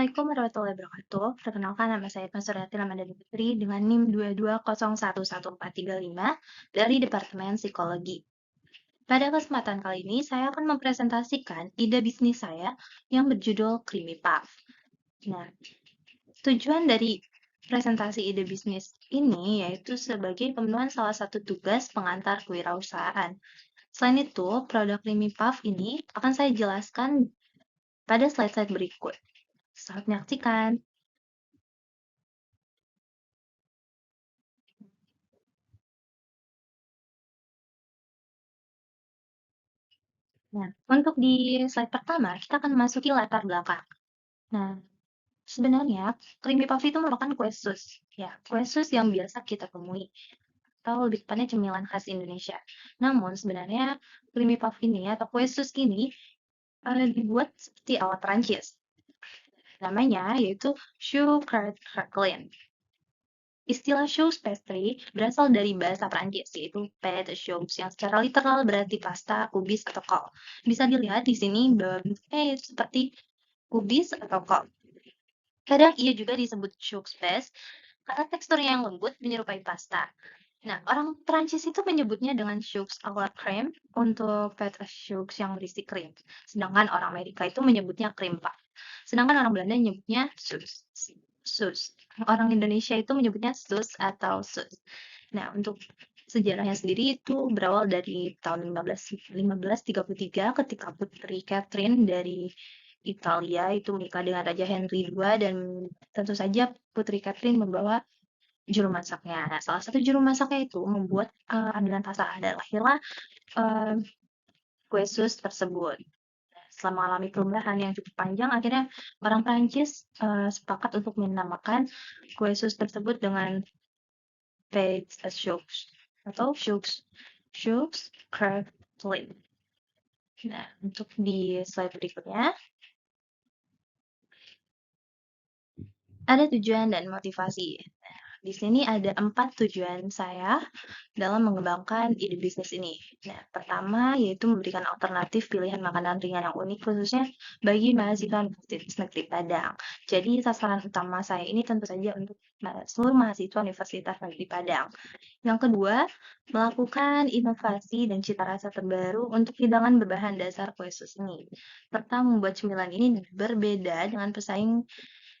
Assalamualaikum warahmatullahi wabarakatuh. Perkenalkan nama saya Consuliati Ramadhani Putri dengan NIM 220111435 dari Departemen Psikologi. Pada kesempatan kali ini, saya akan mempresentasikan ide bisnis saya yang berjudul Creamy Puff. Nah, tujuan dari presentasi ide bisnis ini yaitu sebagai pemenuhan salah satu tugas pengantar kewirausahaan. Selain itu, produk Creamy Puff ini akan saya jelaskan pada slide-slide berikut. Selamat menyaksikan. Nah, untuk di slide pertama, kita akan memasuki latar belakang. Nah, sebenarnya creamy puff itu merupakan kue sus, ya, kue sus yang biasa kita temui, atau lebih tepatnya cemilan khas Indonesia. Namun sebenarnya creamy puff ini atau kue sus ini dibuat seperti ala Prancis. Namanya yaitu choux craquelin. Istilah choux pastry berasal dari bahasa Prancis, yaitu pâte choux, yang secara literal berarti pasta, kubis, atau kol. Bisa dilihat di sini bahwa bentuknya seperti kubis atau kol. Kadang ia juga disebut choux paste karena teksturnya yang lembut menyerupai pasta. Nah, orang Prancis itu menyebutnya dengan choux à la crème untuk pâte choux yang berisi krim. Sedangkan orang Amerika itu menyebutnya cream puff. Sedangkan orang Belanda menyebutnya sus. Sus. Orang Indonesia itu menyebutnya sus atau sus. Nah, untuk sejarahnya sendiri itu berawal dari tahun 1533 ketika Putri Catherine dari Italia itu menikah dengan Raja Henry II dan tentu saja Putri Catherine membawa juru masaknya. Nah, salah satu juru masaknya itu membuat adonan pasta dan lahirlah kue sus tersebut. Setelah mengalami perubahan yang cukup panjang, akhirnya orang Prancis sepakat untuk menamakan kue sus tersebut dengan pâte choux atau choux craquelin. Nah, untuk di slide berikutnya, ada tujuan dan motivasi. Nah, di sini ada 4 tujuan saya dalam mengembangkan ide bisnis ini. Nah, pertama yaitu memberikan alternatif pilihan makanan ringan yang unik khususnya bagi mahasiswa Universitas Negeri Padang. Jadi sasaran utama saya ini tentu saja untuk seluruh mahasiswa Universitas Negeri Padang. Yang kedua, melakukan inovasi dan cita rasa terbaru untuk hidangan berbahan dasar kue sus ini, serta membuat cemilan ini berbeda dengan pesaing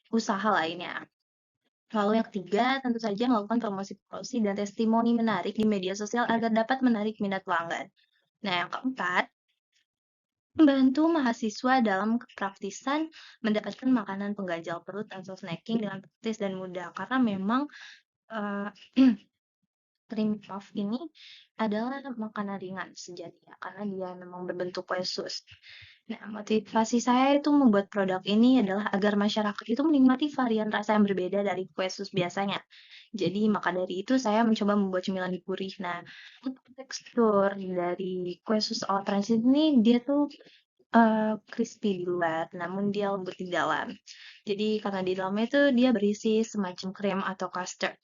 usaha lainnya. Lalu yang ketiga, tentu saja melakukan promosi-promosi dan testimoni menarik di media sosial agar dapat menarik minat pelanggan. Nah, yang keempat, membantu mahasiswa dalam kepraktisan mendapatkan makanan pengganjal perut atau snacking dengan praktis dan mudah. Karena memang uh, cream puff ini adalah makanan ringan sejatinya, karena dia memang berbentuk kue sus. Nah, motivasi saya itu membuat produk ini adalah agar masyarakat itu menikmati varian rasa yang berbeda dari kue sus biasanya. Jadi, maka dari itu saya mencoba membuat cemilan gurih. Nah, untuk tekstur dari kue sus ala Prancis ini, dia tuh crispy di luar, namun dia lembut di dalam. Jadi, karena di dalamnya itu dia berisi semacam krem atau custard.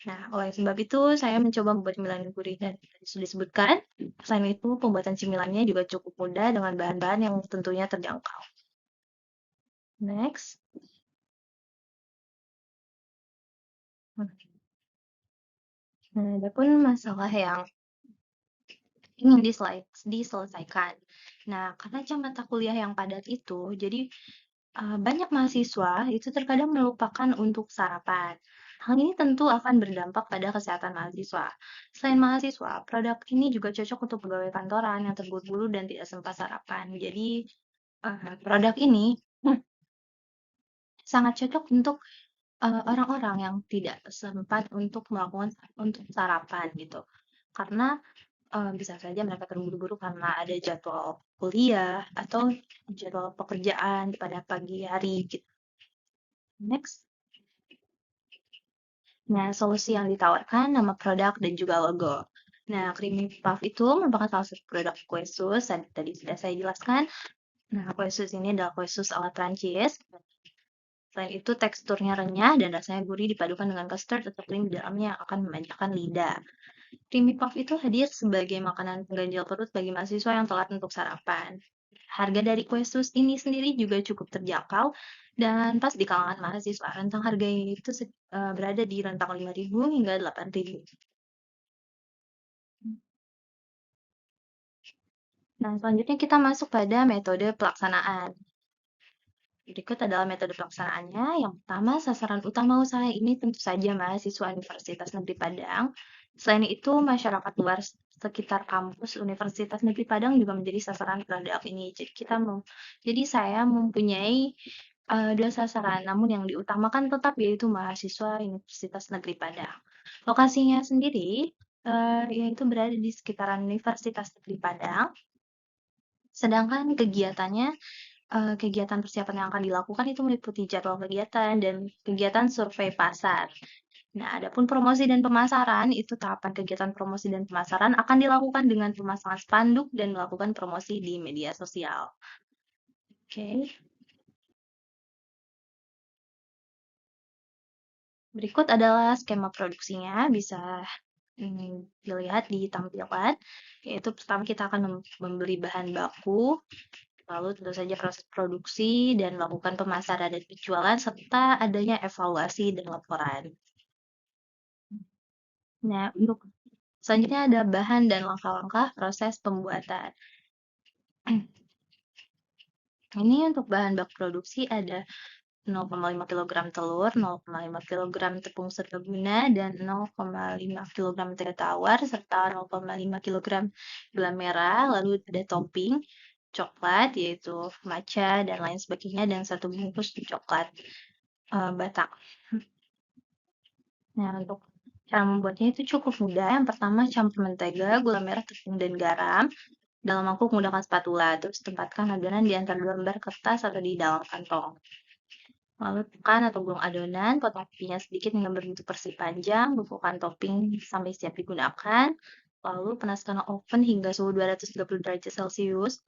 Nah, oleh sebab itu saya mencoba membuat cemilan gurih dan tadi sudah disebutkan. Selain itu, pembuatan cemilannya juga cukup mudah dengan bahan-bahan yang tentunya terjangkau. Next. Nah, ada pun masalah yang ingin diselesaikan. Nah, karena jam mata kuliah yang padat itu, jadi banyak mahasiswa itu terkadang melupakan untuk sarapan. Hal ini tentu akan berdampak pada kesehatan mahasiswa. Selain mahasiswa, produk ini juga cocok untuk pegawai kantoran yang terburu-buru dan tidak sempat sarapan. Jadi, produk ini sangat cocok untuk orang-orang yang tidak sempat untuk melakukan untuk sarapan gitu. Karena bisa saja mereka terburu-buru karena ada jadwal kuliah atau jadwal pekerjaan pada pagi hari gitu. Next. Nah, solusi yang ditawarkan nama produk dan juga logo. Nah, Creamy Puff itu merupakan salah satu produk kue sus, tadi sudah saya jelaskan. Nah, kue sus ini adalah kue sus ala Prancis. Selain itu, teksturnya renyah dan rasanya gurih dipadukan dengan custard atau krim di dalamnya yang akan memanjakan lidah. Creamy Puff itu hadir sebagai makanan pengganjal perut bagi mahasiswa yang telat untuk sarapan. Harga dari kue sus ini sendiri juga cukup terjangkau dan pas di kalangan mahasiswa. Rentang harga ini itu berada di rentang 5.000 hingga 8.000. Nah, selanjutnya kita masuk pada metode pelaksanaan. Berikut adalah metode pelaksanaannya. Yang pertama, sasaran utama usaha ini tentu saja mahasiswa Universitas Negeri Padang. Selain itu, masyarakat luar sekitar kampus Universitas Negeri Padang juga menjadi sasaran produk ini. Jadi saya mempunyai dua sasaran, namun yang diutamakan tetap yaitu mahasiswa Universitas Negeri Padang. Lokasinya sendiri yaitu berada di sekitaran Universitas Negeri Padang. Sedangkan kegiatan persiapan yang akan dilakukan itu meliputi jadwal kegiatan dan kegiatan survei pasar. Nah, adapun promosi dan pemasaran, itu tahapan kegiatan promosi dan pemasaran akan dilakukan dengan pemasangan spanduk dan melakukan promosi di media sosial. Oke. Berikut adalah skema produksinya, bisa dilihat di tampilan, yaitu pertama kita akan membeli bahan baku, lalu tentu saja proses produksi dan melakukan pemasaran dan penjualan serta adanya evaluasi dan laporan. Nah, untuk selanjutnya ada bahan dan langkah-langkah proses pembuatan. Ini untuk bahan baku produksi ada 0,5 kg telur, 0,5 kg tepung serbaguna, dan 0,5 kg teh tawar, serta 0,5 kg gula merah, lalu ada topping coklat, yaitu matcha dan lain sebagainya, dan 1 bungkus coklat batak. Nah, untuk cara membuatnya itu cukup mudah. Yang pertama, campur mentega, gula merah, tepung, dan garam. Dalam mangkuk menggunakan spatula, terus tempatkan adonan di antara dua lembar kertas atau di dalam kantong. Lalu tekan atau gulung adonan, potong pipinya sedikit hingga berbentuk persegi panjang, bekukan topping sampai siap digunakan. Lalu panaskan oven hingga suhu 230 derajat Celcius.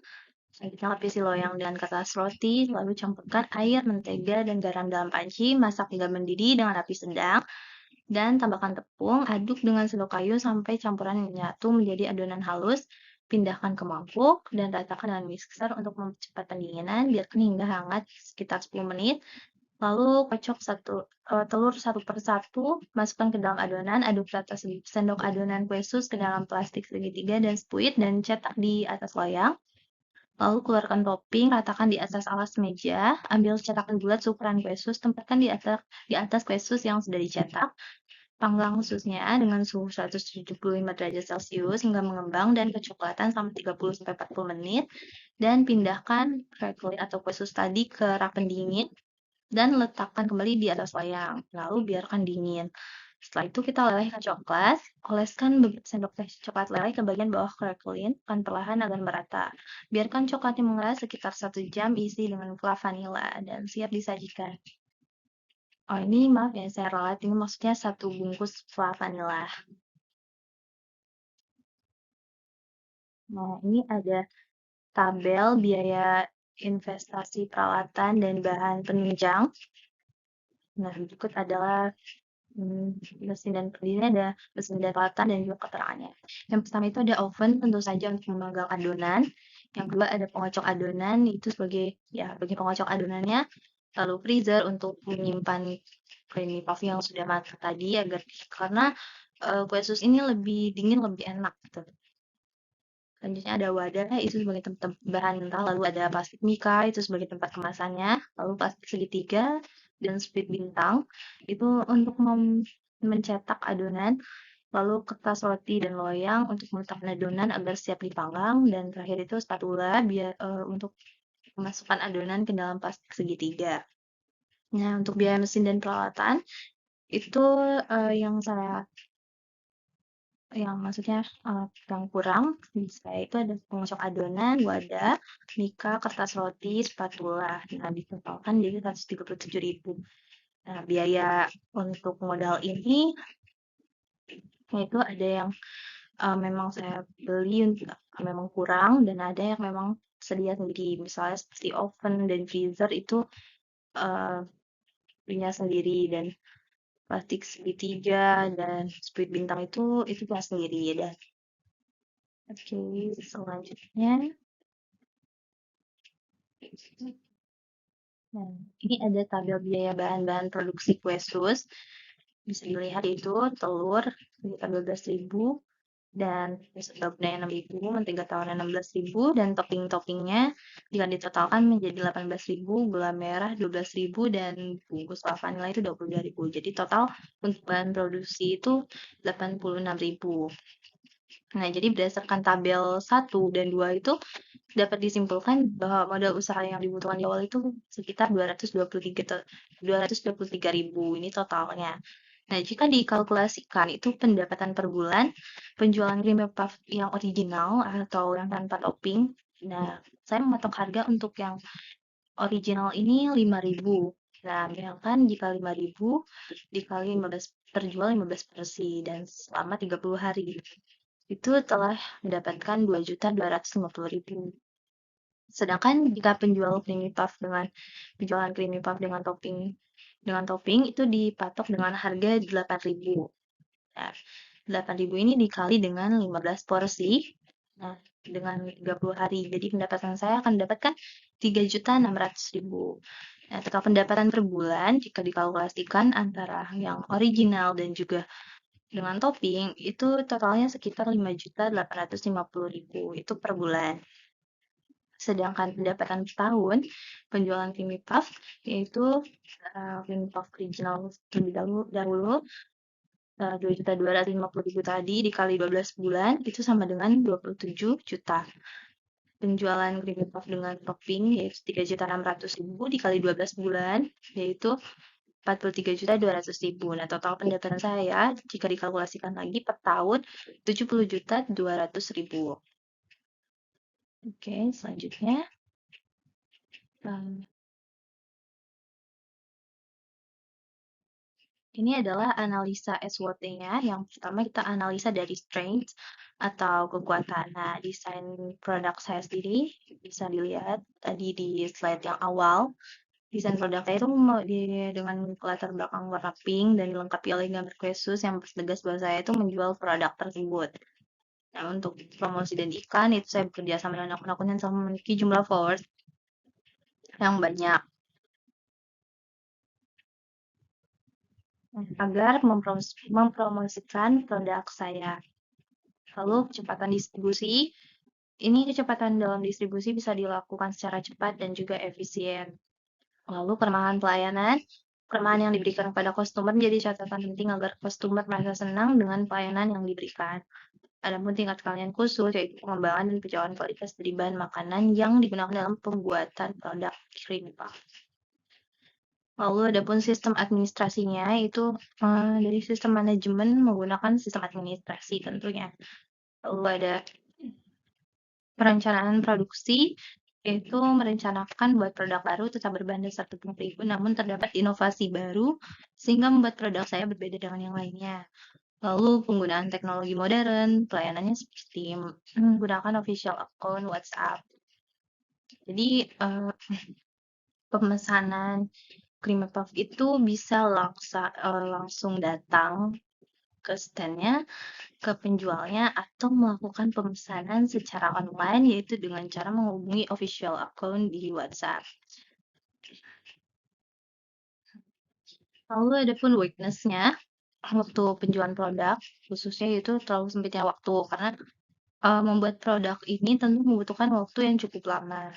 Selanjutnya lapisi loyang dengan kertas roti, lalu campurkan air, mentega, dan garam dalam panci, masak hingga mendidih dengan api sedang. Dan tambahkan tepung, aduk dengan sendok kayu sampai campuran menyatu menjadi adonan halus. Pindahkan ke mangkuk dan ratakan dengan mixer untuk mempercepat pendinginan. Biarkan hingga hangat sekitar 10 menit. Lalu kocok telur satu per satu, masukkan ke dalam adonan, aduk rata sendok adonan kue sus ke dalam plastik segitiga dan spuit dan cetak di atas loyang. Lalu keluarkan topping, ratakan di atas alas meja, ambil cetakan bulat seukuran kue sus, tempatkan di atas kue sus yang sudah dicetak. Panggang susnya dengan suhu 175 derajat Celcius hingga mengembang dan kecoklatan selama 30-40 menit. Dan pindahkan crackling atau kue sus tadi ke rak pendingin dan letakkan kembali di atas loyang. Lalu biarkan dingin. Setelah itu kita lelehkan coklat, oleskan sendok teh coklat leleh ke bagian bawah crackling, akan perlahan agar merata. Biarkan coklatnya mengeras sekitar 1 jam, isi dengan fla vanila dan siap disajikan. Oh ini maaf ya, saya ralat, ini maksudnya 1 bungkus fla vanila. Nah, ini ada tabel biaya investasi peralatan dan bahan penunjang. Nah, berikut adalah mesin dan pendirinya, ada mesin dan peralatan dan juga keterangannya. Yang pertama itu ada oven, tentu saja untuk memanggang adonan. Yang kedua ada pengocok adonan, itu sebagai bagi pengocok adonannya. Lalu freezer untuk menyimpan creamy puff yang sudah matang tadi karena kue sus ini lebih dingin lebih enak gitu. Selanjutnya ada wadah, itu sebagai tempat bahan mentah, lalu ada plastik mika, itu sebagai tempat kemasannya, lalu plastik segitiga, dan split bintang, itu untuk mencetak adonan, lalu kertas roti dan loyang untuk meletakkan adonan agar siap dipanggang, dan terakhir itu spatula untuk memasukkan adonan ke dalam plastik segitiga. Nah, untuk biaya mesin dan peralatan, itu yang maksudnya yang kurang di saya itu ada pengocok adonan, wadah, mika, kertas roti, spatula. Nah, ditotalkan jadi 137.000. Nah, biaya untuk modal ini itu ada yang memang saya beli memang kurang dan ada yang memang sedia sendiri. Misalnya seperti oven dan freezer itu punya sendiri dan plastik segitiga dan split bintang itu punya sendiri dan oke, selanjutnya Nah, ini ada tabel biaya bahan-bahan produksi kue sus. Bisa dilihat itu telur sekitar 12.000 dan sebabnya 6.000, mentega tawarnya 16.000 dan topping-toppingnya jika ditotalkan menjadi 18.000, gula merah 12.000 dan bungkus vanila itu 22.000. Jadi total untuk bahan produksi itu 86.000. Nah, jadi berdasarkan tabel 1 dan 2 itu dapat disimpulkan bahwa modal usaha yang dibutuhkan di awal itu sekitar 223.000 ini totalnya. Nah, jika dikalkulasikan itu pendapatan per bulan, penjualan creamy puff yang original atau yang tanpa topping. Nah, saya mematok harga untuk yang original ini 5.000. Nah, misalkan jika 5.000 dikali 15 terjual 15 porsi dan selama 30 hari itu telah mendapatkan 2.250.000. Sedangkan jika penjualan creamy puff dengan topping itu dipatok dengan harga 8.000. Nah, 8.000 ini dikali dengan 15 porsi. Nah, dengan 30 hari. Jadi pendapatan saya akan mendapatkan 3.600.000. Nah, total pendapatan per bulan jika dikalkulasikan antara yang original dan juga dengan topping itu totalnya sekitar 5.850.000 itu per bulan. Sedangkan pendapatan per tahun penjualan creamy puff yaitu creamy puff original terlebih dahulu 2.250.000 tadi dikali 12 bulan itu sama dengan 27 juta. Penjualan creamy puff dengan topping yaitu 3.600.000 dikali 12 bulan yaitu 43.200.000. Nah, total pendapatan saya jika dikalkulasikan lagi per tahun 70.200.000. Oke, selanjutnya. Ini adalah analisa SWOT-nya. Yang pertama kita analisa dari strength atau kekuatan. Nah, desain produk saya sendiri bisa dilihat tadi di slide yang awal. Desain produk saya itu dengan latar belakang warna pink dan dilengkapi oleh gambar kue sus yang tegas bahwa saya itu menjual produk tersebut. Nah, untuk promosi dan iklan itu saya bekerja sama dengan akun-akun yang memiliki jumlah followers yang banyak. Agar mempromosikan produk saya. Lalu kecepatan distribusi, ini kecepatan dalam distribusi bisa dilakukan secara cepat dan juga efisien. Lalu kelemahan pelayanan, kelemahan yang diberikan kepada customer menjadi catatan penting agar customer merasa senang dengan pelayanan yang diberikan. Adapun tingkat keahlian khusus yaitu pengembangan dan penjauhan kualitas dari bahan makanan yang digunakan dalam pembuatan produk creamy puff. Lalu adapun sistem administrasinya itu dari sistem manajemen menggunakan sistem administrasi tentunya. Lalu ada perencanaan produksi, yaitu merencanakan buat produk baru tetap berbahan dasar tepung terigu, namun terdapat inovasi baru sehingga membuat produk saya berbeda dengan yang lainnya. Lalu penggunaan teknologi modern, pelayanannya seperti menggunakan official account WhatsApp. Jadi pemesanan creamy puff itu bisa langsung datang ke stand-nya, ke penjualnya, atau melakukan pemesanan secara online, yaitu dengan cara menghubungi official account di WhatsApp. Lalu ada pun weakness-nya, waktu penjualan produk, khususnya itu terlalu sempitnya waktu, karena membuat produk ini tentu membutuhkan waktu yang cukup lama.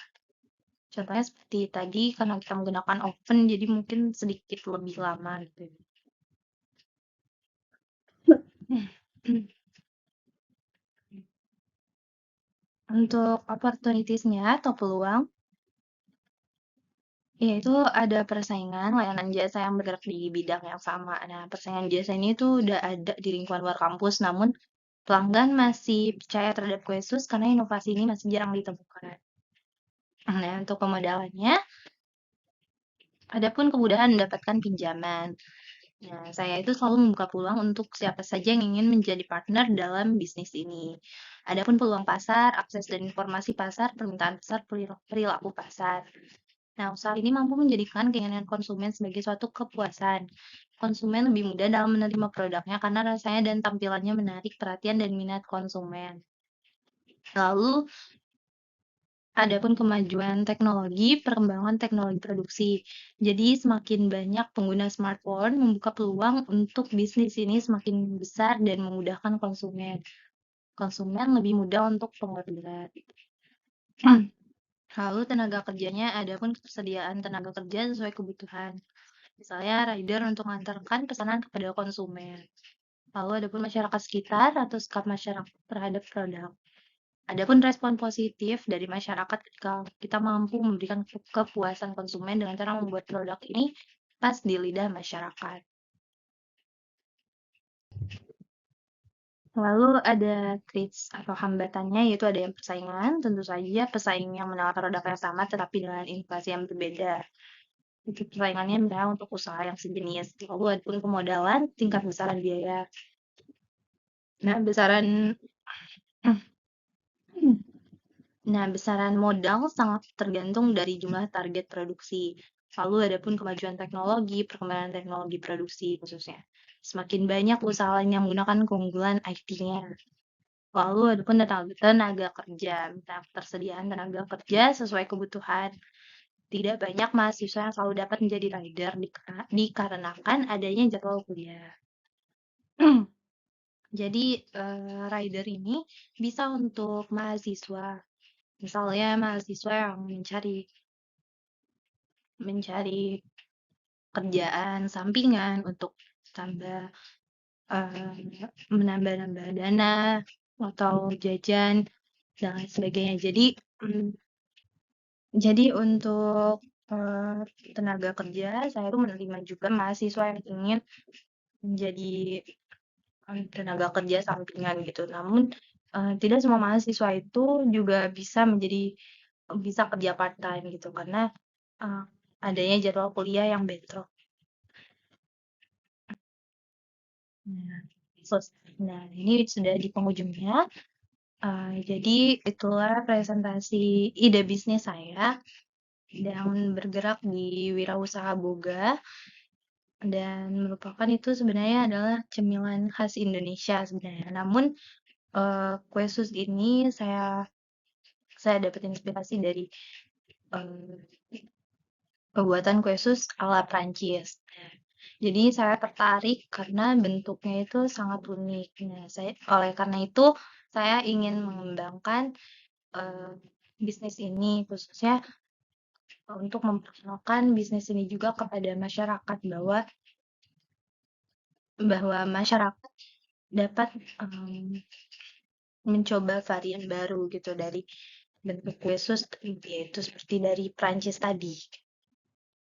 Contohnya seperti tadi, karena kita menggunakan oven, jadi mungkin sedikit lebih lama gitu. Untuk opportunities-nya atau peluang, yaitu ada persaingan layanan jasa yang bergerak di bidang yang sama. Nah, persaingan jasa ini tuh udah ada di lingkungan luar kampus, namun pelanggan masih percaya terhadap kue sus karena inovasi ini masih jarang ditemukan. Nah, untuk pemodalannya, adapun kemudahan mendapatkan pinjaman. Nah, saya itu selalu membuka peluang untuk siapa saja yang ingin menjadi partner dalam bisnis ini. Adapun peluang pasar, akses dan informasi pasar, permintaan pasar, perilaku pasar. Nah, usaha ini mampu menjadikan keinginan konsumen sebagai suatu kepuasan. Konsumen lebih mudah dalam menerima produknya karena rasanya dan tampilannya menarik perhatian dan minat konsumen. Lalu, Adapun kemajuan teknologi, perkembangan teknologi produksi. Jadi semakin banyak pengguna smartphone membuka peluang untuk bisnis ini semakin besar dan memudahkan konsumen. Konsumen lebih mudah untuk pengorderan. Lalu tenaga kerjanya, adapun ketersediaan tenaga kerja sesuai kebutuhan. Misalnya rider untuk mengantarkan pesanan kepada konsumen. Lalu adapun masyarakat sekitar atau sikap masyarakat terhadap produk. Adapun respon positif dari masyarakat ketika kita mampu memberikan kepuasan konsumen dengan cara membuat produk ini pas di lidah masyarakat. Lalu ada kritis atau hambatannya, yaitu ada yang persaingan. Tentu saja pesaing yang menawarkan produk yang sama tetapi dengan inovasi yang berbeda. Itu persaingannya misalnya untuk usaha yang sejenis. Lalu adapun pemodalan, tingkat besaran biaya. Nah, besaran modal sangat tergantung dari jumlah target produksi. Lalu adapun kemajuan teknologi, perkembangan teknologi produksi khususnya. Semakin banyak usaha yang menggunakan keunggulan IT-nya. Lalu adapun tenaga kerja, ketersediaan tenaga kerja sesuai kebutuhan. Tidak banyak mahasiswa yang selalu dapat menjadi rider dikarenakan adanya jadwal kuliah. Jadi rider ini bisa untuk mahasiswa. Misalnya mahasiswa yang mencari kerjaan sampingan untuk tambah menambah-nambah dana atau jajan dan lain sebagainya. Jadi untuk tenaga kerja, saya tuh menerima juga mahasiswa yang ingin menjadi tenaga kerja sampingan gitu. Namun tidak semua mahasiswa itu juga bisa kerja part time gitu karena adanya jadwal kuliah yang bentrok. Nah, ini sudah di penghujungnya. Jadi itulah presentasi ide bisnis saya dan bergerak di wirausaha boga, dan merupakan itu sebenarnya adalah cemilan khas Indonesia sebenarnya. Namun kue sus ini saya dapat inspirasi dari pembuatan kue sus ala Prancis. Jadi saya tertarik karena bentuknya itu sangat unik. Nah, oleh karena itu saya ingin mengembangkan bisnis ini, khususnya untuk memperkenalkan bisnis ini juga kepada masyarakat bahwa masyarakat dapat mencoba varian baru gitu dari bentuk kue sus, yaitu seperti dari Prancis tadi.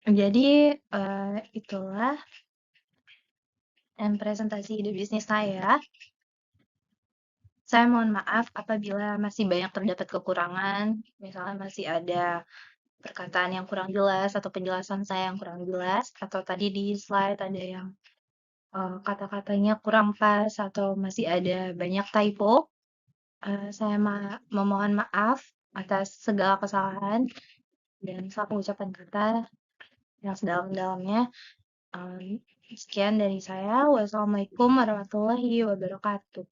Jadi itulah presentasi ide bisnis saya. Saya mohon maaf apabila masih banyak terdapat kekurangan, misalnya masih ada perkataan yang kurang jelas atau penjelasan saya yang kurang jelas, atau tadi di slide ada yang kata-katanya kurang pas atau masih ada banyak typo. Saya memohon maaf atas segala kesalahan dan salah pengucapan kata yang sedalam-dalamnya. Sekian dari saya. Wassalamualaikum warahmatullahi wabarakatuh.